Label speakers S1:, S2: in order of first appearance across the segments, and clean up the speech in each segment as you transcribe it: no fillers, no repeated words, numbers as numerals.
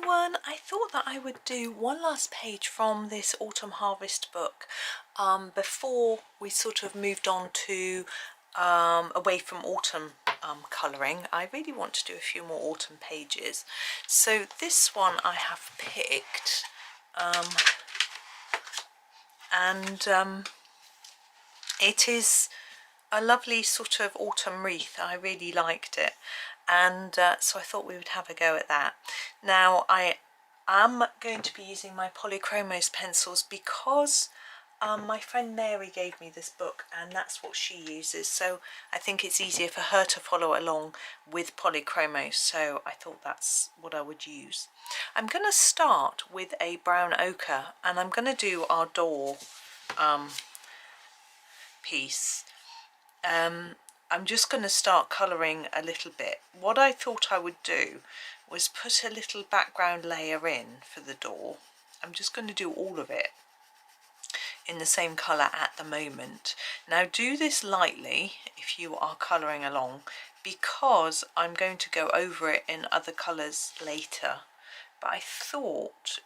S1: everyone, I thought that I would do one last page from this Autumn Harvest book before we sort of moved on to away from autumn colouring. I really want to do a few more autumn pages. So this one I have picked and it is a lovely sort of autumn wreath. I really liked it, and so I thought we would have a go at that. Now I am going to be using my Polychromos pencils because my friend Mary gave me this book and that's what she uses, so I think it's easier for her to follow along with Polychromos, so I thought that's what I would use. I'm going to start with a brown ochre and I'm going to do our door piece. I'm just going to start colouring a little bit. What I thought I would do was put a little background layer in for the door. I'm just going to do all of it in the same colour at the moment. Now do this lightly if you are colouring along, because I'm going to go over it in other colours later. But I thought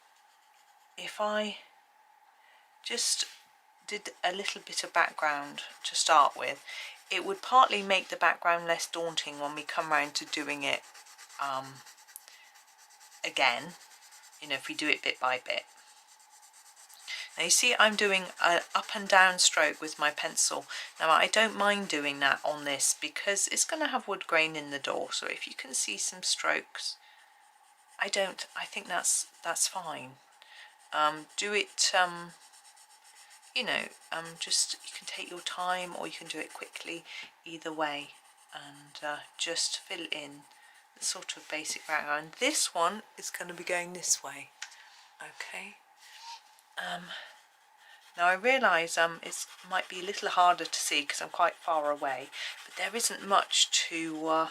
S1: if I just did a little bit of background to start with, it would partly make the background less daunting when we come round to doing it again, you know, if we do it bit by bit. Now you see I'm doing an up and down stroke with my pencil. Now I don't mind doing that on this because it's going to have wood grain in the door, so if you can see some strokes, I think that's fine. Do it you know, just, you can take your time or you can do it quickly, either way, and just fill in the sort of basic background. This one is going to be going this way, okay. Now I realise it might be a little harder to see because I'm quite far away, but there isn't much to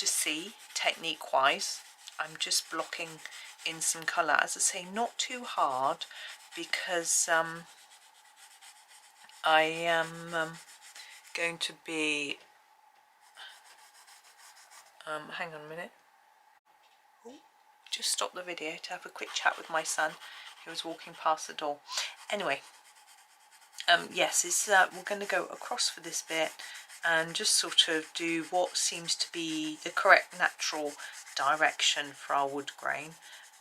S1: see technique wise. I'm just blocking in some colour, as I say, not too hard, because I am going to be hang on a minute. Ooh, just stop the video to have a quick chat with my son who was walking past the door. Anyway, yes, we're going to go across for this bit and just sort of do what seems to be the correct natural direction for our wood grain,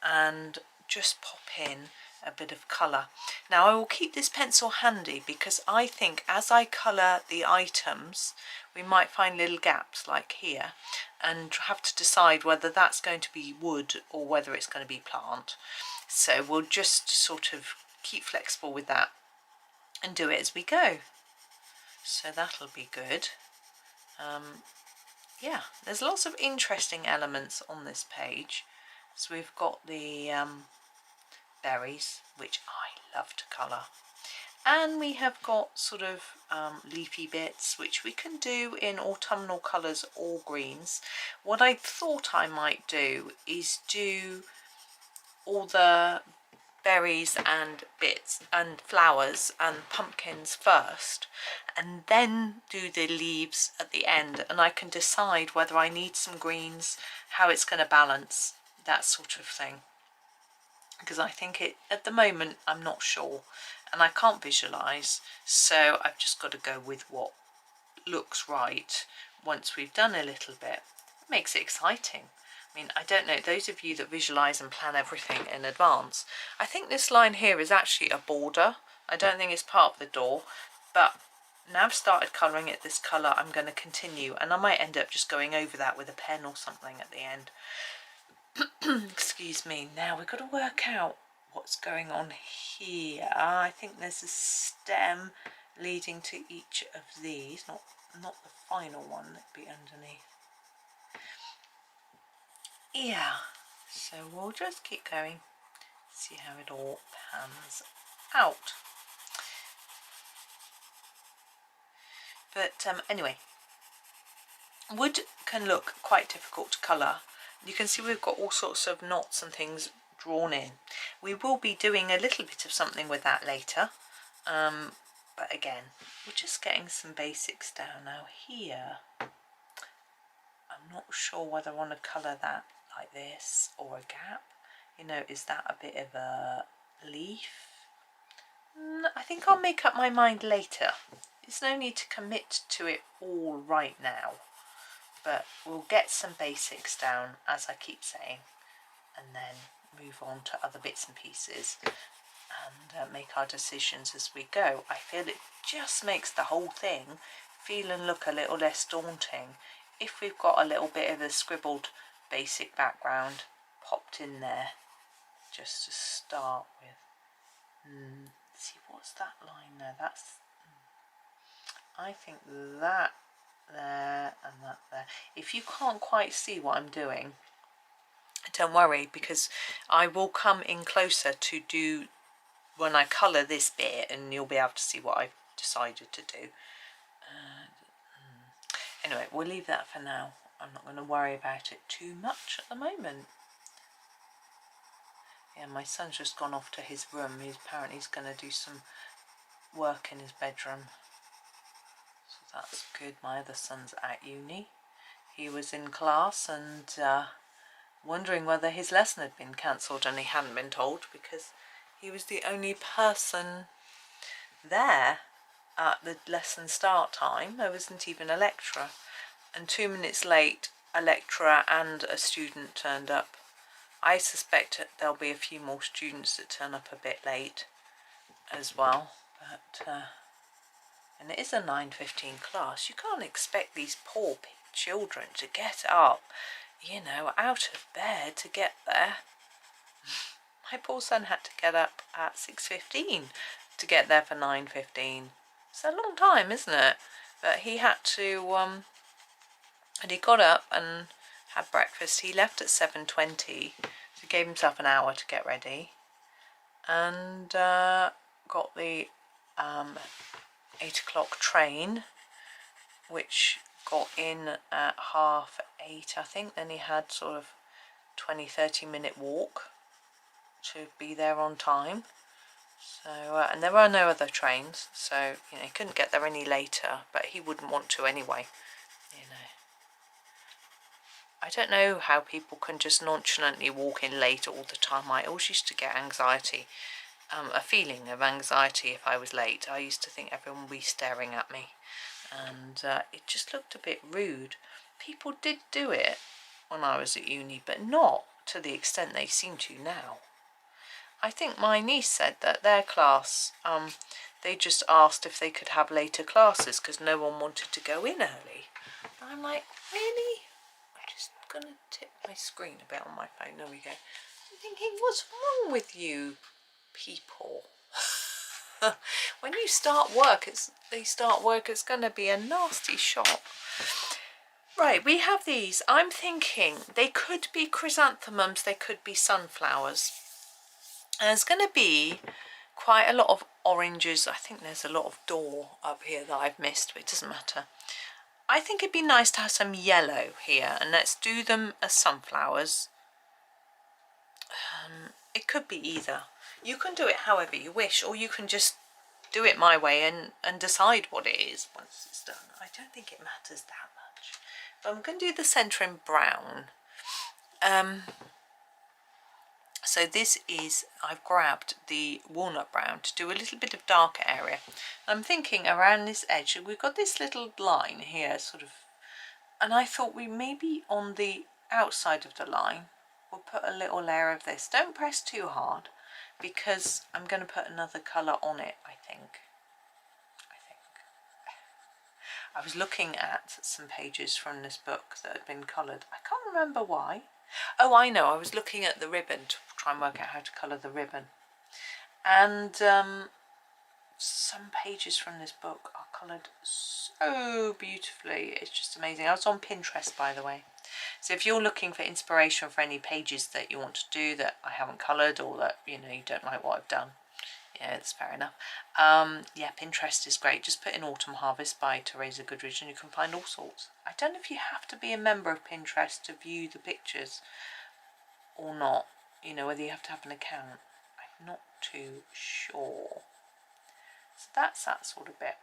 S1: and just pop in a bit of colour. Now I will keep this pencil handy because I think as I colour the items we might find little gaps like here and have to decide whether that's going to be wood or whether it's going to be plant. So we'll just sort of keep flexible with that and do it as we go. So that'll be good. Yeah, there's lots of interesting elements on this page. So we've got the berries, which I love to colour, and we have got sort of leafy bits which we can do in autumnal colours or greens. What I thought I might do is do all the berries and bits and flowers and pumpkins first and then do the leaves at the end, and I can decide whether I need some greens, how it's going to balance, that sort of thing. Because I think at the moment I'm not sure and I can't visualise, so I've just got to go with what looks right once we've done a little bit. It makes it exciting. I mean, I don't know, those of you that visualise and plan everything in advance, I think this line here is actually a border. I don't think it's part of the door, but now I've started colouring it this colour, I'm going to continue, and I might end up just going over that with a pen or something at the end. Excuse me. Now we've got to work out what's going on here. I think there's a stem leading to each of these, not the final one that'd be underneath. Yeah, so we'll just keep going, see how it all pans out. But anyway, wood can look quite difficult to colour. You can see we've got all sorts of knots and things drawn in. We will be doing a little bit of something with that later, but again, we're just getting some basics down. Now here, I'm not sure whether I want to colour that like this, or a gap. You know, is that a bit of a leaf? I think I'll make up my mind later. There's no need to commit to it all right now, but we'll get some basics down, as I keep saying, and then move on to other bits and pieces and make our decisions as we go. I feel it just makes the whole thing feel and look a little less daunting if we've got a little bit of a scribbled basic background popped in there just to start with. See, what's that line there? That's, I think that there and that there. If you can't quite see what I'm doing, don't worry, because I will come in closer to do when I colour this bit, and you'll be able to see what I've decided to do. Anyway, we'll leave that for now. I'm not going to worry about it too much at the moment. Yeah, my son's just gone off to his room. Apparently he's going to do some work in his bedroom. So that's good. My other son's at uni. He was in class and wondering whether his lesson had been cancelled, and he hadn't been told because he was the only person there at the lesson start time. There wasn't even a lecturer, and 2 minutes late a lecturer and a student turned up. I suspect there'll be a few more students that turn up a bit late as well, but and it is a 9:15 class. You can't expect these poor children to get up, you know, out of bed to get there. My poor son had to get up at 6:15 to get there for 9:15. It's a long time, isn't it? But he had to, and he got up and had breakfast. He left at 7:20, so he gave himself an hour to get ready, and got the 8 o'clock train, which got in at 8:30, I think. Then he had sort of 20-30 minute walk to be there on time. So and there were no other trains, so you know he couldn't get there any later, but he wouldn't want to anyway, you know. I don't know how people can just nonchalantly walk in late all the time. I always used to get anxiety, a feeling of anxiety if I was late. I used to think everyone would be staring at me, and it just looked a bit rude. People did do it when I was at uni, but not to the extent they seem to now. I think my niece said that their class, they just asked if they could have later classes because no one wanted to go in early. And I'm like, really? I'm just going to tip my screen a bit on my phone. There we go. I'm thinking, what's wrong with you people? When you start work, it's going to be a nasty shock. Right, we have these. I'm thinking they could be chrysanthemums, they could be sunflowers. And there's going to be quite a lot of oranges. I think there's a lot of door up here that I've missed, but it doesn't matter. I think it'd be nice to have some yellow here, and let's do them as sunflowers. It could be either. You can do it however you wish, or you can just do it my way and decide what it is once it's done. I don't think it matters that much. But I'm going to do the centre in brown. So this is, I've grabbed the walnut brown to do a little bit of darker area. I'm thinking around this edge, we've got this little line here sort of, and I thought we maybe on the outside of the line, we'll put a little layer of this. Don't press too hard because I'm going to put another colour on it, I think. I was looking at some pages from this book that had been coloured. I can't remember why. Oh, I know, I was looking at the ribbon to try and work out how to colour the ribbon. And some pages from this book are coloured so beautifully. It's just amazing. I was on Pinterest, by the way. So if you're looking for inspiration for any pages that you want to do that I haven't coloured, or that, you know, you don't like what I've done, yeah, that's fair enough. Yeah, Pinterest is great. Just put in Autumn Harvest by Teresa Goodridge and you can find all sorts. I don't know if you have to be a member of Pinterest to view the pictures or not. You know, whether you have to have an account. I'm not too sure. So that's that sort of bit.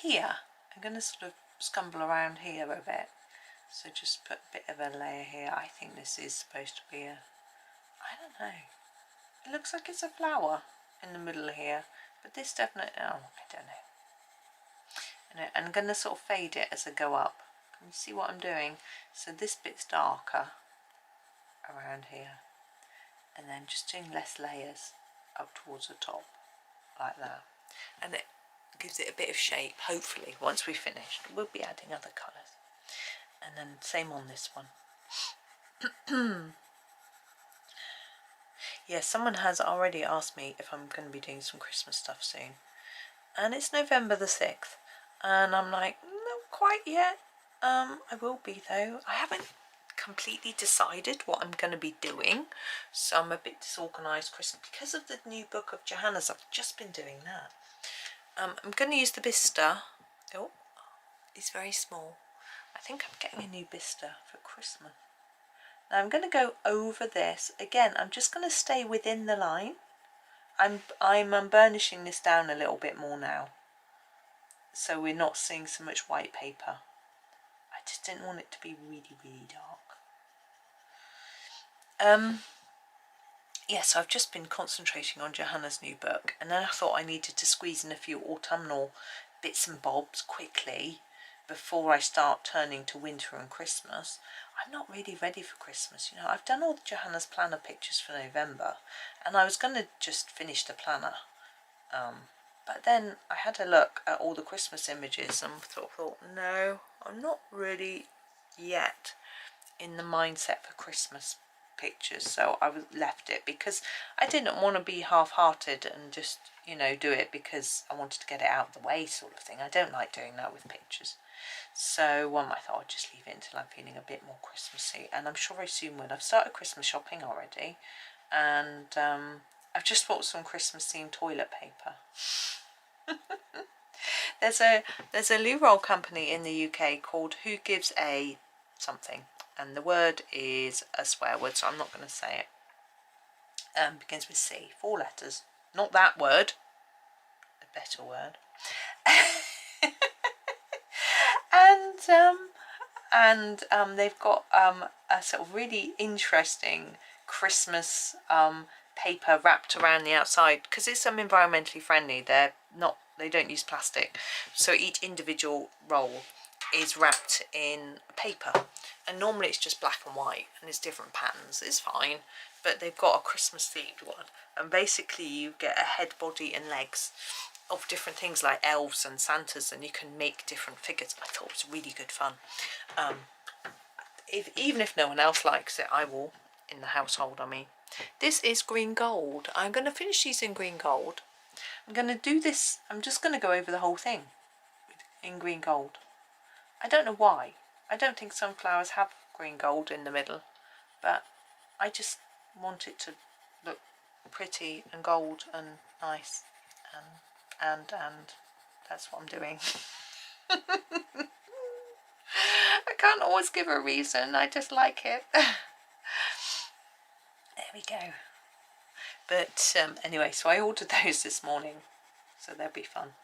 S1: Here, I'm going to sort of scumble around here a bit. So just put a bit of a layer here. I think this is supposed to be a, I don't know. It looks like it's a flower in the middle here, but this definitely, oh, I don't know. And I'm going to sort of fade it as I go up. Can you see what I'm doing? So this bit's darker around here, and then just doing less layers up towards the top, like that. And it gives it a bit of shape, hopefully, once we've finished. We'll be adding other colours. And then same on this one. Yeah, someone has already asked me if I'm going to be doing some Christmas stuff soon. And it's November the 6th. And I'm like, not quite yet. I will be though. I haven't completely decided what I'm going to be doing. So I'm a bit disorganised because of the new book of Johanna's. I've just been doing that. I'm going to use the bistre. Oh, it's very small. I think I'm getting a new bistre for Christmas. Now I'm going to go over this. Again, I'm just going to stay within the line. I'm burnishing this down a little bit more now, so we're not seeing so much white paper. I just didn't want it to be really, really dark. Yeah, so I've just been concentrating on Johanna's new book, and then I thought I needed to squeeze in a few autumnal bits and bobs quickly before I start turning to winter and Christmas. I'm not really ready for Christmas, you know. I've done all the Johanna's planner pictures for November, and I was going to just finish the planner. But then I had a look at all the Christmas images and thought, no, I'm not really yet in the mindset for Christmas pictures, so I left it because I didn't want to be half-hearted and just, you know, do it because I wanted to get it out of the way sort of thing. I don't like doing that with pictures. So I thought I'd just leave it until I'm feeling a bit more Christmassy, and I'm sure I soon will. I've started Christmas shopping already, and I've just bought some Christmas themed toilet paper. There's a loo roll company in the UK called Who Gives a something, and the word is a swear word, so I'm not going to say it. Begins with C, 4 letters, not that word, a better word. and they've got a sort of really interesting Christmas paper wrapped around the outside, because it's environmentally friendly. They don't use plastic, so each individual roll is wrapped in paper, and normally it's just black and white and it's different patterns. It's fine, but they've got a Christmas themed one, and basically you get a head, body and legs of different things like elves and Santas, and you can make different figures. I thought it was really good fun. Even if no one else likes it, I will, in the household I mean. This is green gold. I'm going to finish these in green gold. I'm going to do this, I'm just going to go over the whole thing in green gold. I don't know why. I don't think sunflowers have green gold in the middle, but I just want it to look pretty and gold and nice, and that's what I'm doing. I can't always give a reason, I just like it. There we go. But anyway, so I ordered those this morning, so they'll be fun.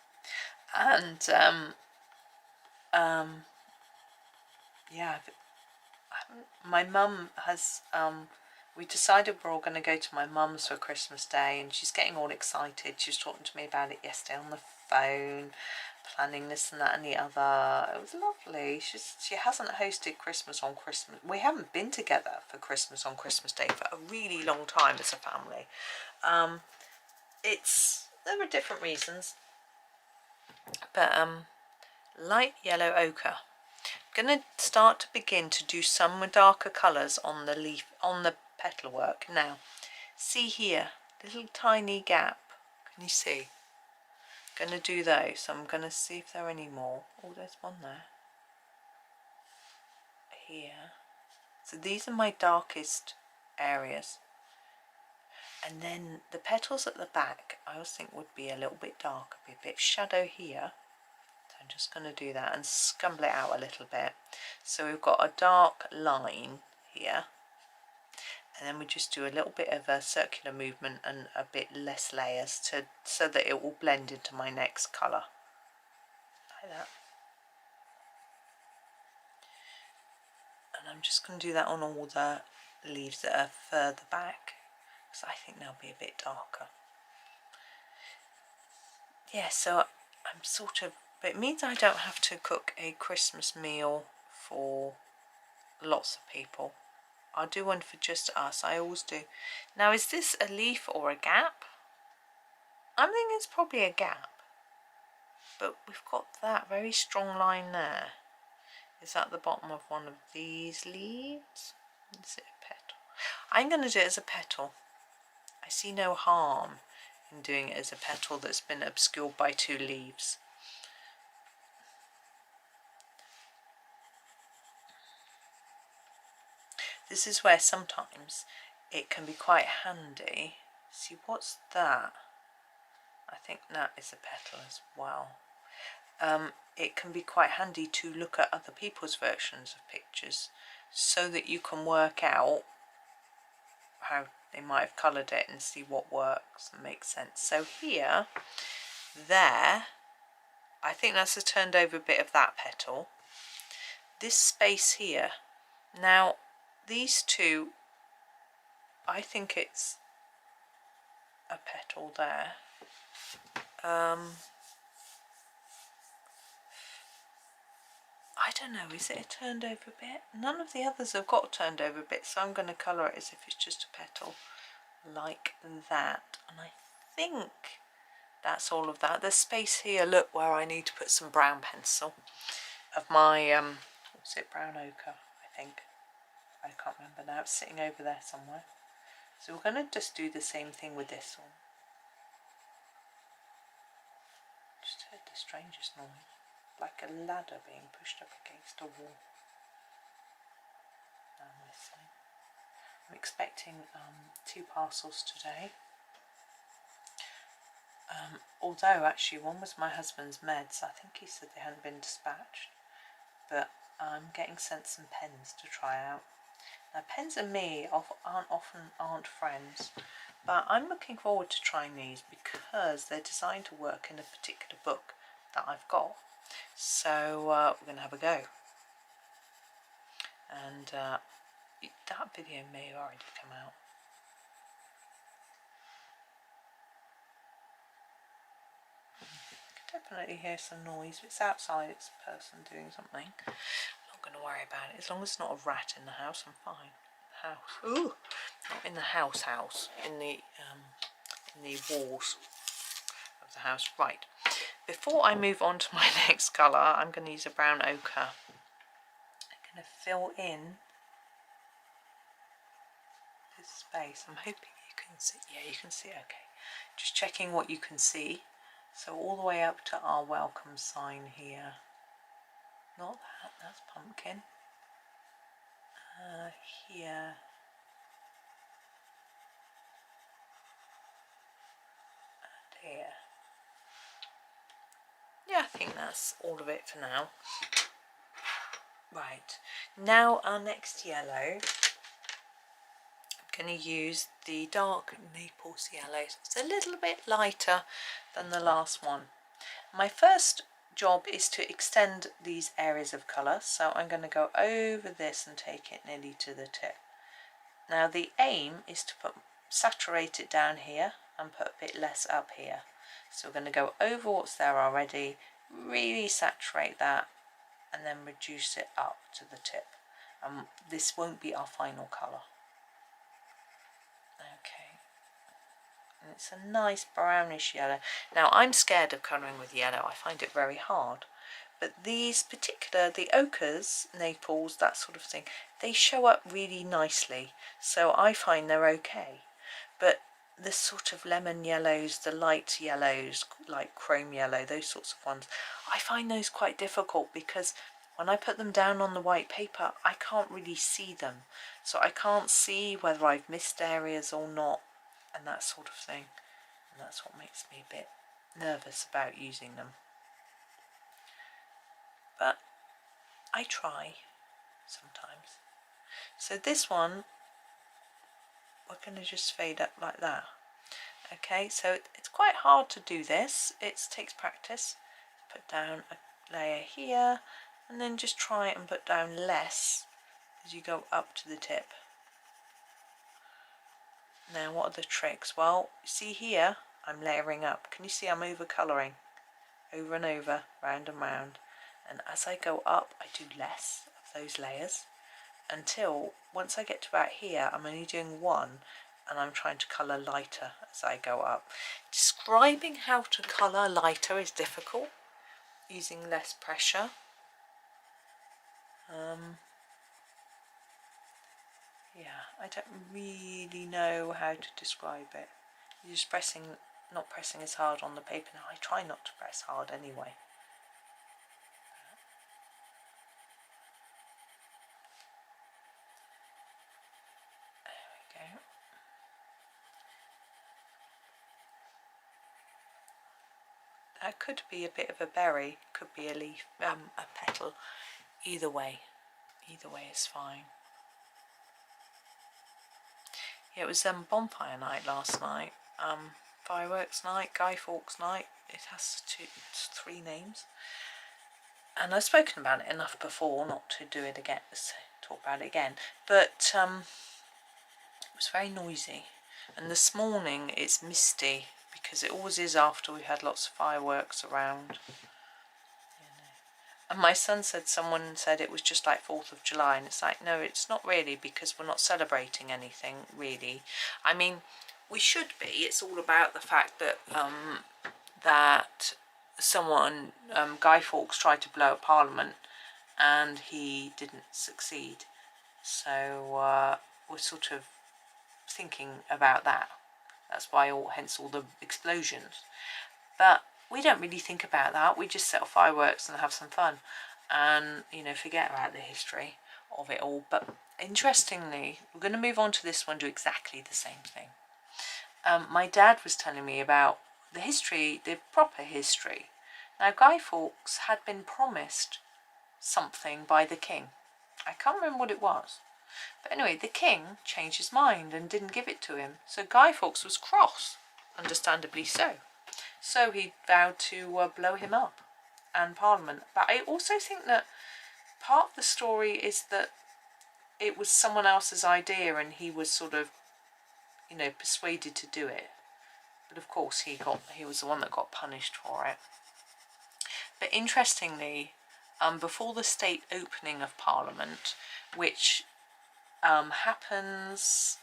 S1: And yeah, my mum has we decided we're all going to go to my mum's for Christmas Day, and she's getting all excited. She was talking to me about it yesterday on the phone, planning this and that and the other. It was lovely. She hasn't hosted Christmas on Christmas. We haven't been together for Christmas on Christmas Day for a really long time as a family. There are different reasons, but light yellow ochre. I'm going to begin to do some darker colours on the leaf, on the petal work. Now, see here, little tiny gap. Can you see? I'm going to do those. So I'm going to see if there are any more. Oh, there's one there. Here. So these are my darkest areas. And then the petals at the back, I always think would be a little bit darker, be a bit shadow here. So I'm just going to do that and scumble it out a little bit. So we've got a dark line here, and then we just do a little bit of a circular movement and a bit less layers so that it will blend into my next colour, like that. And I'm just going to do that on all the leaves that are further back, because I think they'll be a bit darker. Yeah, so I'm sort of, but it means I don't have to cook a Christmas meal for lots of people. I'll do one for just us, I always do. Now, is this a leaf or a gap? I'm thinking it's probably a gap, but we've got that very strong line there. Is that the bottom of one of these leaves? Is it a petal? I'm going to do it as a petal. I see no harm in doing it as a petal that's been obscured by two leaves. This is where sometimes it can be quite handy. See, what's that? I think that is a petal as well. It can be quite handy to look at other people's versions of pictures so that you can work out how they might have coloured it and see what works and makes sense. So here, there, I think that's a turned over bit of that petal. This space here, now these two, I think it's a petal there. I don't know, is it a turned over bit? None of the others have got turned over bits, so I'm going to colour it as if it's just a petal like that. And I think that's all of that. There's space here, look, where I need to put some brown pencil of my, what's it, brown ochre, I think. I can't remember now, it's sitting over there somewhere. So we're going to just do the same thing with this one. Just heard the strangest noise. Like a ladder being pushed up against a wall. I'm listening. I'm expecting 2 parcels today. Although actually one was my husband's meds. I think he said they hadn't been dispatched. But I'm getting sent some pens to try out. Now pens and me aren't friends. But I'm looking forward to trying these because they're designed to work in a particular book that I've got. So we're going to have a go. And that video may have already come out. I can definitely hear some noise. If it's outside, it's a person doing something. I'm not going to worry about it. As long as it's not a rat in the house, I'm fine. House. Ooh! Not in the house. In the walls of the house. Right. Before I move on to my next colour, I'm going to use a brown ochre. I'm going to fill in this space. I'm hoping you can see. Yeah, you can see. Okay. Just checking what you can see. So all the way up to our welcome sign here. Not that. That's pumpkin. Here. And here. Yeah, I think that's all of it for now. Right, now our next yellow, I'm going to use the dark Naples yellow. It's a little bit lighter than the last one. My first job is to extend these areas of colour, so I'm going to go over this and take it nearly to the tip. Now the aim is to saturate it down here and put a bit less up here. So we're going to go over what's there already, really saturate that, and then reduce it up to the tip. This won't be our final colour. Okay. And it's a nice brownish yellow. Now I'm scared of colouring with yellow. I find it very hard. But these particular, the ochres, Naples, that sort of thing, they show up really nicely. So I find they're okay. But the sort of lemon yellows, the light yellows, like chrome yellow, those sorts of ones, I find those quite difficult because when I put them down on the white paper, I can't really see them. So I can't see whether I've missed areas or not, and that sort of thing. And that's what makes me a bit nervous about using them. But I try sometimes. So this one, we're going to just fade up like that. Okay, so it's quite hard to do this. It takes practice. Put down a layer here, and then just try and put down less, as you go up to the tip. Now what are the tricks? Well, see here, I'm layering up. Can you see I'm over colouring? Over and over, round and round. And as I go up, I do less of those layers until once I get to about here, I'm only doing one, and I'm trying to colour lighter as I go up. Describing how to colour lighter is difficult, using less pressure. Yeah, I don't really know how to describe it. You're just pressing, not pressing as hard on the paper. Now I try not to press hard anyway. There we go. That could be a bit of a berry, could be a leaf, a petal. Either way is fine. Yeah, it was bonfire night last night, fireworks night, Guy Fawkes night. It has three names, and I've spoken about it enough before not to do it again, talk about it again. But it was very noisy, and this morning it's misty because it always is after we've had lots of fireworks around. And my son said, someone said it was just like 4th of July, and it's like, no, it's not really, because we're not celebrating anything, really. I mean, we should be. It's all about the fact that that someone, Guy Fawkes, tried to blow up Parliament, and he didn't succeed. So we're sort of thinking about that. That's why hence all the explosions. But we don't really think about that. We just set off fireworks and have some fun, and forget about the history of it all. But interestingly, we're going to move on to this one, do exactly the same thing. My dad was telling me about the history, the proper history. Now, Guy Fawkes had been promised something by the king. I can't remember what it was, but anyway, the king changed his mind and didn't give it to him. So Guy Fawkes was cross, understandably so. So he vowed to blow him up and Parliament. But I also think that part of the story is that it was someone else's idea and he was sort of, persuaded to do it. But of course he was the one that got punished for it. But interestingly, before the state opening of Parliament, which happens,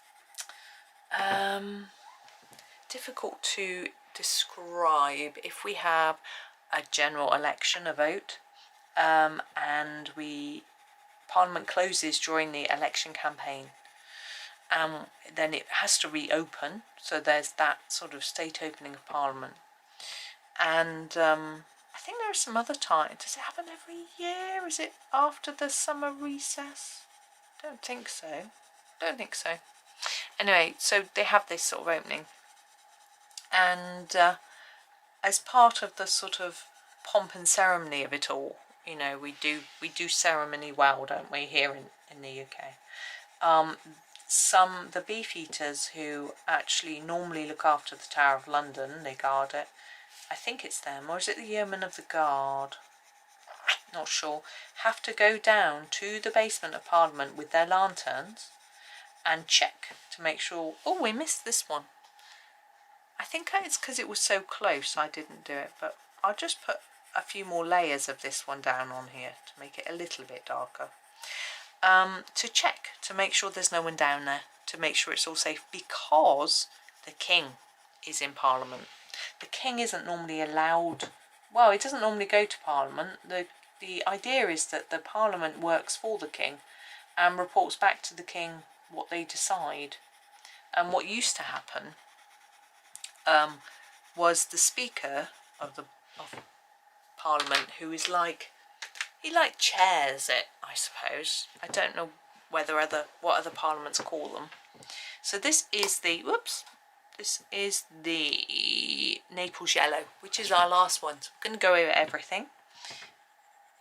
S1: difficult to describe, if we have a general election, a vote, and Parliament closes during the election campaign, then it has to reopen, so there's that sort of state opening of Parliament. And I think there are some other times. Does it happen every year? Is it after the summer recess? Don't think so. Anyway, so they have this sort of opening, and as part of the sort of pomp and ceremony of it all, we do ceremony well, don't we, here in the UK. The beefeaters who actually normally look after the Tower of London, they guard it. I think it's them, or is it the Yeomen of the Guard? Not sure. Have to go down to the basement of Parliament with their lanterns and check to make sure. Oh, we missed this one. I think it's because it was so close I didn't do it, but I'll just put a few more layers of this one down on here to make it a little bit darker. To check, to make sure there's no one down there, to make sure it's all safe, because the king is in Parliament. The king isn't normally allowed, well, he doesn't normally go to Parliament. The idea is that the Parliament works for the king and reports back to the king what they decide. And what used to happen was the Speaker of Parliament, who is he chairs it, I suppose. I don't know what other parliaments call them. So this is the Naples yellow, which is our last one. So I'm going to go over everything.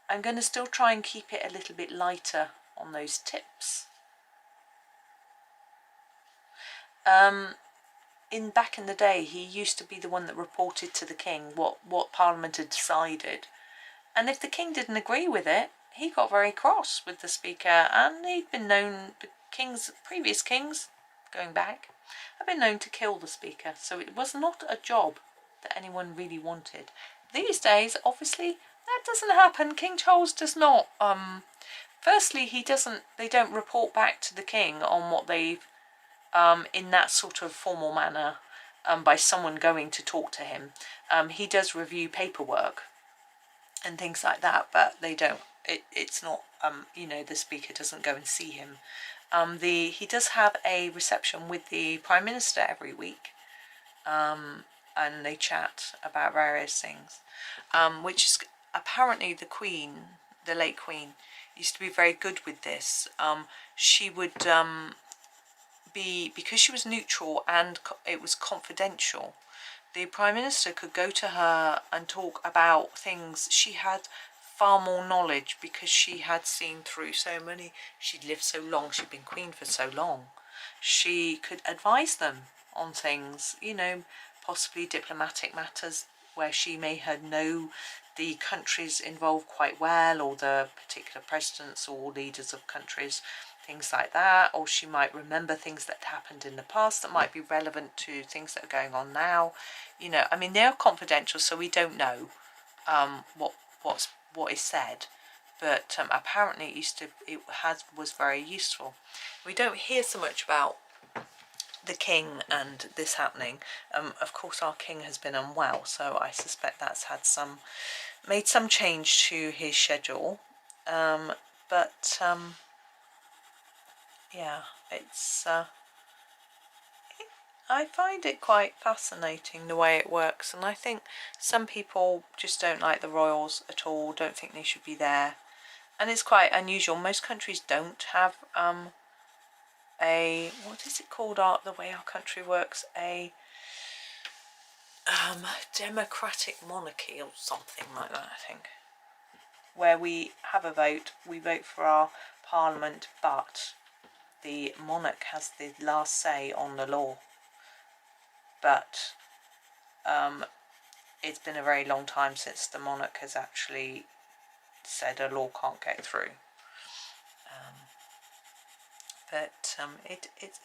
S1: I'm going to still try and keep it a little bit lighter on those tips. Back in the day, he used to be the one that reported to the king what Parliament had decided. And if the king didn't agree with it, he got very cross with the Speaker, and he'd been known, the previous kings, going back, have been known to kill the Speaker, so it was not a job that anyone really wanted. These days, obviously, that doesn't happen. King Charles does not. Firstly, they don't report back to the king on what they've, in that sort of formal manner, by someone going to talk to him. He does review paperwork and things like that, but they don't. It's not. You know, the Speaker doesn't go and see him. He does have a reception with the Prime Minister every week, and they chat about various things, which is apparently the Queen, the late Queen, used to be very good with this. She would because she was neutral and it was confidential, the Prime Minister could go to her and talk about things. She had far more knowledge because she had seen through so many. She'd lived so long, she'd been Queen for so long. She could advise them on things, you know, possibly diplomatic matters where she may know the countries involved quite well, or the particular presidents or leaders of countries, things like that. Or she might remember things that happened in the past that might be relevant to things that are going on now. You know, I mean, they're confidential, so we don't know what is said, but apparently it was very useful. We don't hear so much about the king and this happening. Of course, our king has been unwell, so I suspect that's made some change to his schedule. Yeah, it's I find it quite fascinating the way it works, and I think some people just don't like the royals at all, don't think they should be there, and it's quite unusual. Most countries don't have what is it called, the way our country works, a democratic monarchy or something like that, I think, where we have a vote, we vote for our parliament, but the monarch has the last say on the law. But it's been a very long time since the monarch has actually said a law can't get through.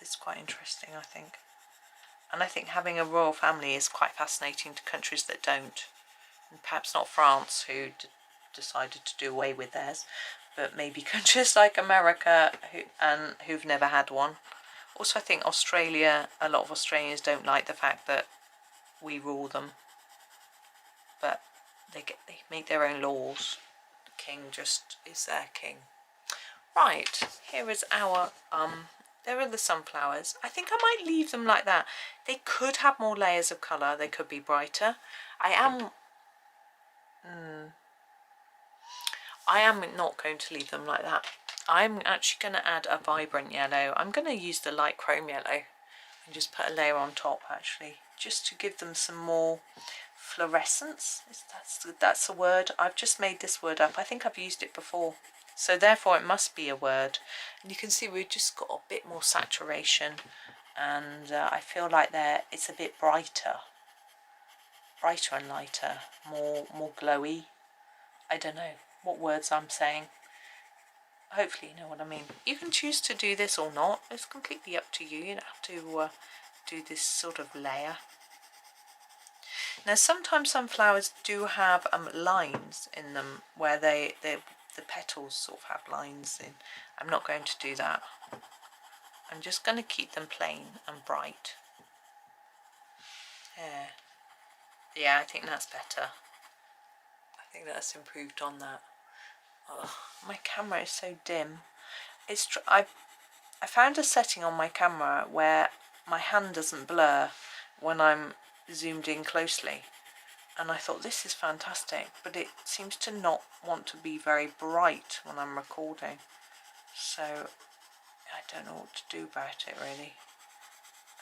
S1: It's quite interesting, I think. And I think having a royal family is quite fascinating to countries that don't. And perhaps not France, who decided to do away with theirs, but maybe countries like America who've never had one. Also, I think Australia, a lot of Australians don't like the fact that we rule them, but they make their own laws. The king just is their king. Right, here is our there are the sunflowers. I think I might leave them like that. They could have more layers of colour, they could be brighter. I am not going to leave them like that. I'm actually going to add a vibrant yellow. I'm going to use the light chrome yellow and just put a layer on top, actually, just to give them some more fluorescence. That's a word. I've just made this word up. I think I've used it before. So therefore it must be a word. And you can see we've just got a bit more saturation, and I feel like it's a bit brighter and lighter, more glowy. I don't know what words I'm saying. Hopefully you know what I mean. You can choose to do this or not. It's completely up to you. You don't have to do this sort of layer. Now sometimes sunflowers do have lines in them where the petals sort of have lines in. I'm not going to do that. I'm just going to keep them plain and bright. Yeah, I think that's better. I think that's improved on that. Oh, my camera is so dim. I found a setting on my camera where my hand doesn't blur when I'm zoomed in closely, and I thought this is fantastic, but it seems to not want to be very bright when I'm recording, so I don't know what to do about it really.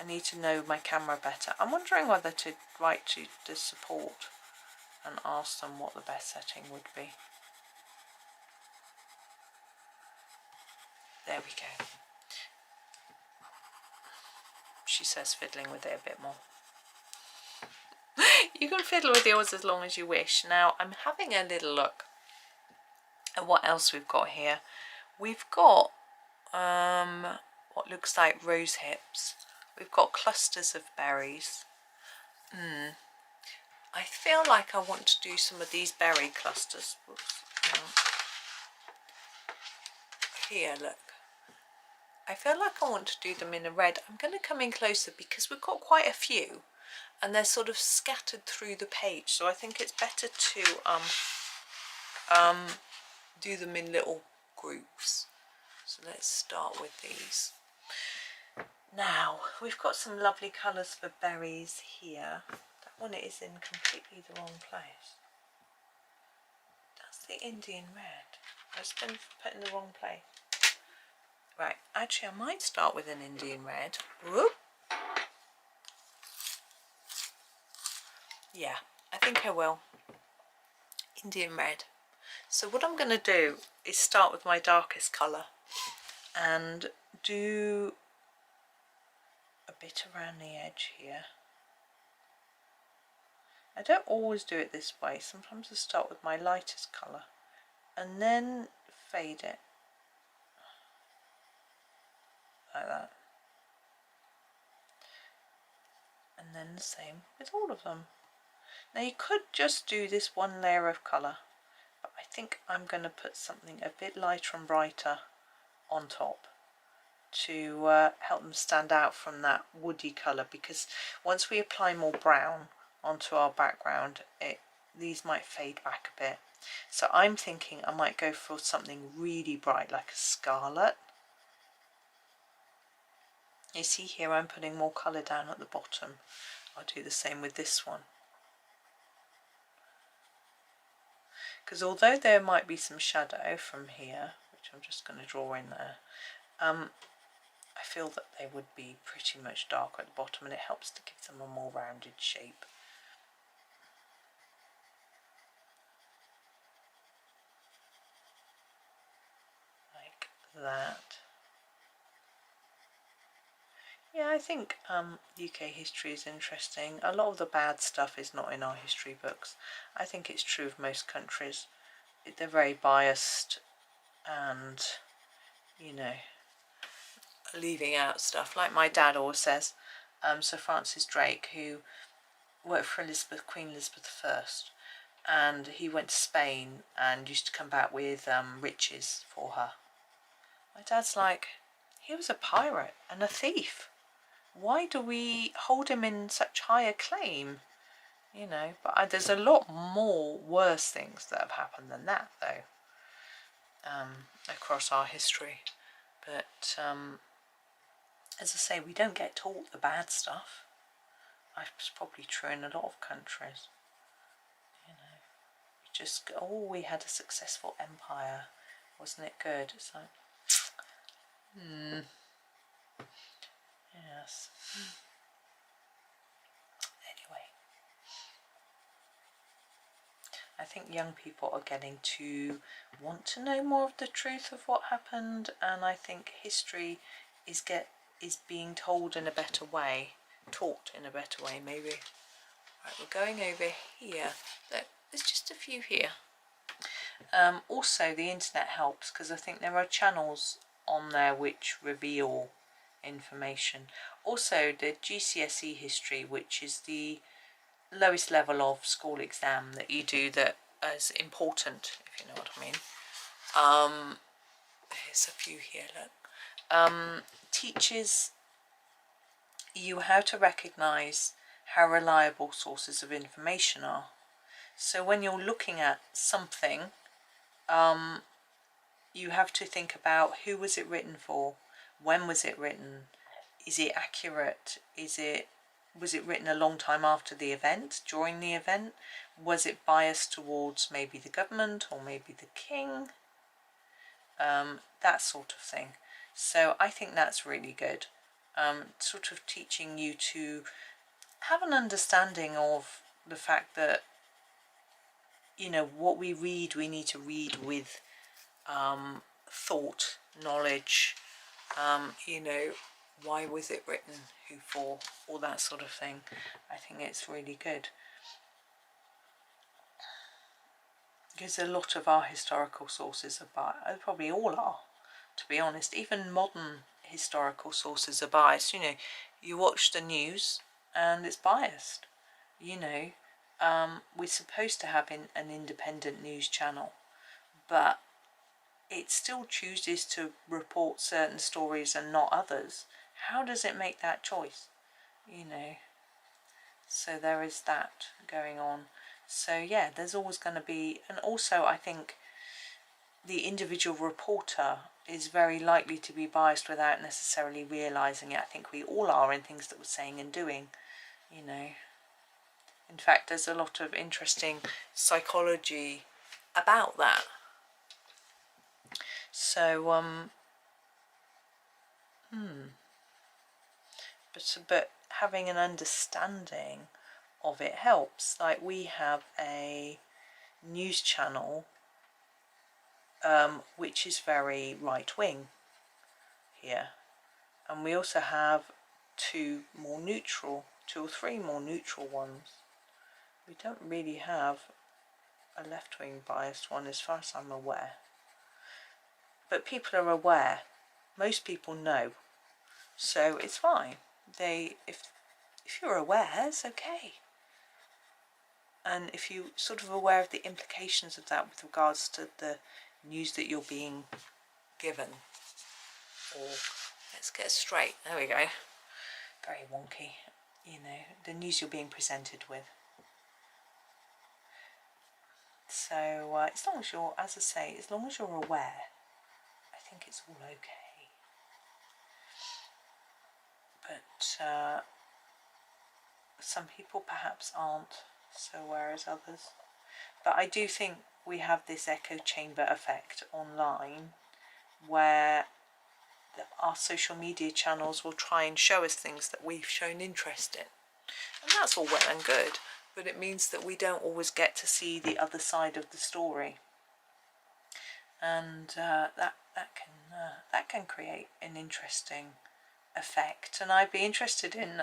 S1: I need to know my camera better. I'm wondering whether to write to the support and ask them what the best setting would be. There we go. She says fiddling with it a bit more. You can fiddle with yours as long as you wish. Now I'm having a little look And what else we've got here? We've got what looks like rose hips. We've got clusters of berries. I feel like I want to do some of these berry clusters. Whoops, here, look. I feel like I want to do them in a red. I'm going to come in closer because we've got quite a few and they're sort of scattered through the page. So I think it's better to do them in little groups. So let's start with these. Now, we've got some lovely colours for berries here. That one is in completely the wrong place. That's the Indian red. It's been put in the wrong place. Right, actually I might start with an Indian red. Whoop. Yeah, I think I will. Indian red. So what I'm going to do is start with my darkest colour and do a bit around the edge here. I don't always do it this way. Sometimes I start with my lightest colour and then fade it. Like that. And then the same with all of them. Now you could just do this one layer of colour, but I think I'm going to put something a bit lighter and brighter on top to help them stand out from that woody colour, because once we apply more brown onto our background, these might fade back a bit. So I'm thinking I might go for something really bright like a scarlet. You see here I'm putting more colour down at the bottom. I'll do the same with this one. Because although there might be some shadow from here, which I'm just going to draw in there, I feel that they would be pretty much darker at the bottom, and it helps to give them a more rounded shape. Like that. Yeah, I think UK history is interesting. A lot of the bad stuff is not in our history books. I think it's true of most countries. They're very biased and, you know, leaving out stuff. Like my dad always says, Sir Francis Drake, who worked for Queen Elizabeth I, and he went to Spain and used to come back with riches for her. My dad's like, he was a pirate and a thief. Why do we hold him in such high acclaim? You know, but there's a lot more worse things that have happened than that, though, across our history. But as I say, we don't get taught the bad stuff. It's probably true in a lot of countries. You know, we just, oh, we had a successful empire, wasn't it good? It's like, yes. Anyway, I think young people are getting to want to know more of the truth of what happened, and I think history is being told in a better way, taught in a better way, maybe. Right, we're going over here. Look, there's just a few here. Also, the internet helps, because I think there are channels on there which reveal information. Also, the GCSE history, which is the lowest level of school exam that you do, that is important, if you know what I mean. There's a few here, look. Teaches you how to recognise how reliable sources of information are. So when you're looking at something, you have to think about who was it written for, when was it written, is it accurate, was it written a long time after the event, during the event, was it biased towards maybe the government or maybe the king, that sort of thing. So I think that's really good, sort of teaching you to have an understanding of the fact that, you know, what we read, we need to read with thought, knowledge, you know, why was it written, who for, all that sort of thing. I think it's really good. because a lot of our historical sources are biased, probably all are, to be honest. Even modern historical sources are biased. You know, you watch the news and it's biased. You know, we're supposed to have an independent news channel, but it still chooses to report certain stories and not others. How does it make that choice? You know, so there is that going on. So yeah, there's always going to be, and also I think the individual reporter is very likely to be biased without necessarily realising it. I think we all are in things that we're saying and doing, you know. In fact, there's a lot of interesting psychology about that. So, but having an understanding of it helps. Like, we have a news channel which is very right-wing here, and we also have two or three more neutral ones. We don't really have a left-wing biased one as far as I'm aware, but people are aware. Most people know, so it's fine. If you're aware, it's okay. And if you're sort of aware of the implications of that with regards to the news that you're being given, or let's get straight, there we go, very wonky, you know, the news you're being presented with. So as long as you're, as I say, as long as you're aware, I think it's all okay. But some people perhaps aren't so aware as others. But I do think we have this echo chamber effect online, where our social media channels will try and show us things that we've shown interest in. And that's all well and good, but it means that we don't always get to see the other side of the story. And that can create an interesting effect. And I'd be interested in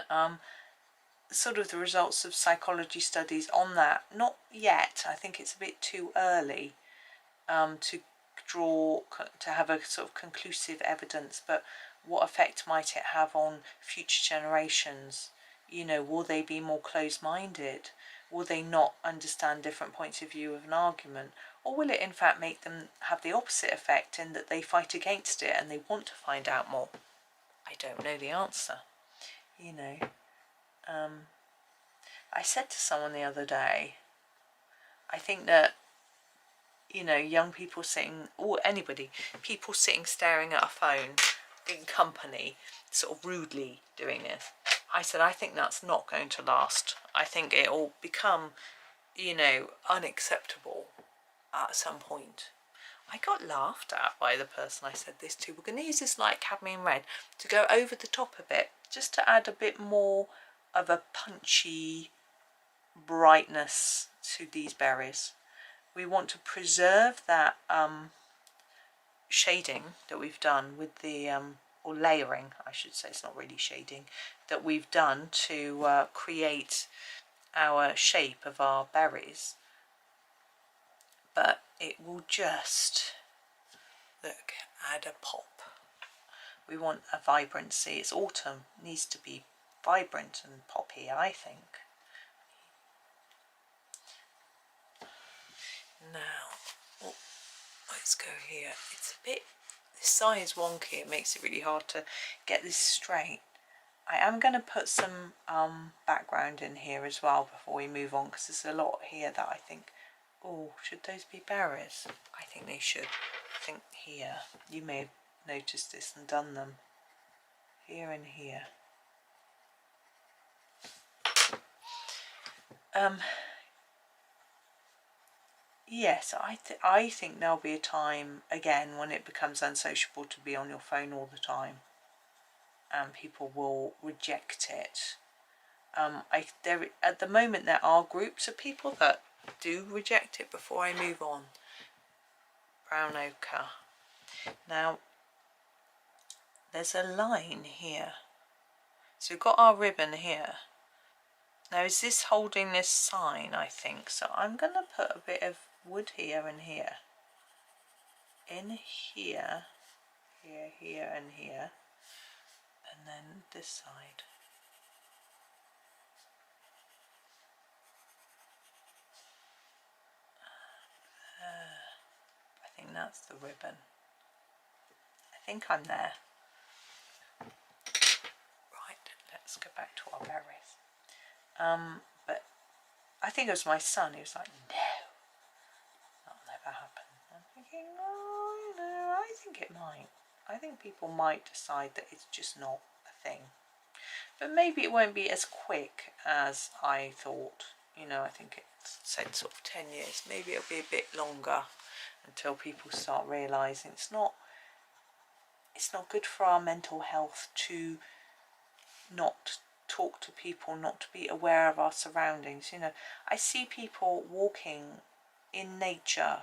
S1: sort of the results of psychology studies on that. Not yet, I think it's a bit too early to have a sort of conclusive evidence, but what effect might it have on future generations? You know, will they be more closed-minded? Will they not understand different points of view of an argument? Or will it in fact make them have the opposite effect, in that they fight against it and they want to find out more? I don't know the answer, you know. I said to someone the other day, I think that, you know, young people sitting, or anybody, people sitting staring at a phone in company, sort of rudely doing this, I said, I think that's not going to last. I think it will become, you know, unacceptable at some point. I got laughed at by the person I said this to. We're going to use this light cadmium red to go over the top of it, just to add a bit more of a punchy brightness to these berries. We want to preserve that shading that we've done with the, or layering, I should say, it's not really shading, that we've done to create our shape of our berries. But it will just, look, add a pop. We want a vibrancy. It's autumn, it needs to be vibrant and poppy, I think. Now, let's go here. It's a bit, this side is wonky, it makes it really hard to get this straight. I am going to put some background in here as well before we move on, because there's a lot here that I think, oh, should those be berries? I think they should. I think here, you may have noticed this and done them. Here and here. Yes, I think there'll be a time, again, when it becomes unsociable to be on your phone all the time. And people will reject it. At the moment, there are groups of people that do reject it. Before I move on, brown ochre. Now, there's a line here. So we've got our ribbon here. Now, is this holding this sign, I think? So I'm going to put a bit of wood here and here. In here, here, here and here. And then this side. I think that's the ribbon. I think I'm there. Right, let's go back to our berries. But I think it was my son who was like, no, that'll never happen. I'm thinking, oh, you know, I think it might. I think people might decide that it's just not a thing. But maybe it won't be as quick as I thought. You know, I think it said sort of 10 years. Maybe it'll be a bit longer until people start realising it's not good for our mental health to not talk to people, not to be aware of our surroundings. You know, I see people walking in nature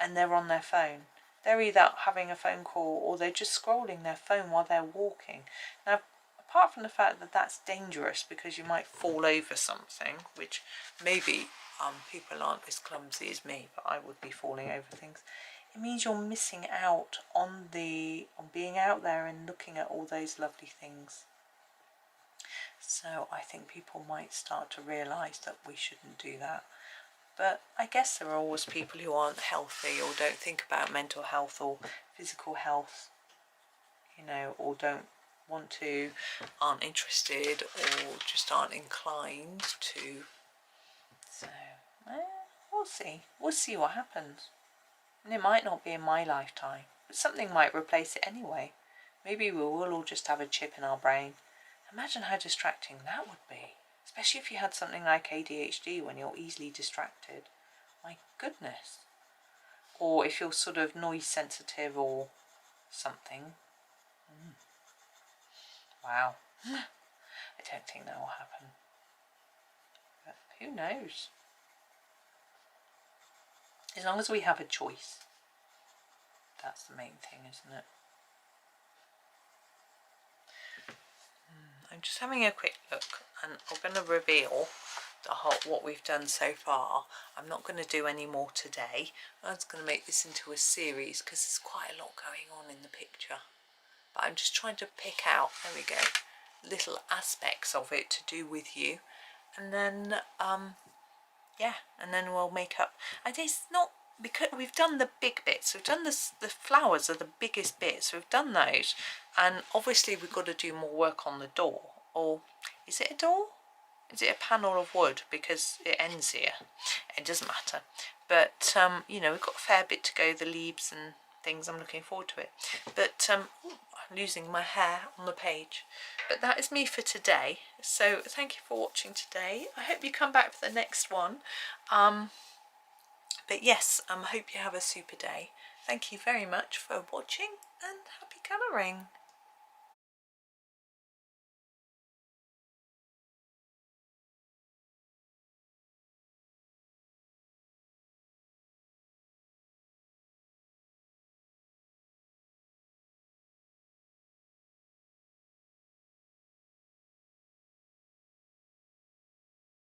S1: and they're on their phone. They're either having a phone call or they're just scrolling their phone while they're walking. Now, apart from the fact that that's dangerous because you might fall over something, which maybe people aren't as clumsy as me, but I would be falling over things. It means you're missing out on being out there and looking at all those lovely things. So I think people might start to realise that we shouldn't do that. But I guess there are always people who aren't healthy or don't think about mental health or physical health, you know, or don't want to, aren't interested, or just aren't inclined to. So we'll see. We'll see what happens. And it might not be in my lifetime, but something might replace it anyway. Maybe we will all just have a chip in our brain. Imagine how distracting that would be. Especially if you had something like ADHD when you're easily distracted. My goodness. Or if you're sort of noise sensitive or something. Wow. I don't think that will happen. But who knows? As long as we have a choice. That's the main thing, isn't it? I'm just having a quick look, and I'm going to reveal what we've done so far. I'm not going to do any more today. I'm just going to make this into a series because there's quite a lot going on in the picture. But I'm just trying to pick out, there we go, little aspects of it to do with you. And then, yeah, and then we'll make up. And it's not, because we've done the big bits. We've done the flowers are the biggest bits. We've done those. And obviously we've got to do more work on the door. Or is it a door? Is it a panel of wood? Because it ends here. It doesn't matter. But, you know, we've got a fair bit to go. The leaves and things. I'm looking forward to it. But, I'm losing my hair on the page. But that is me for today. So thank you for watching today. I hope you come back for the next one. But yes, I hope you have a super day. Thank you very much for watching and happy colouring.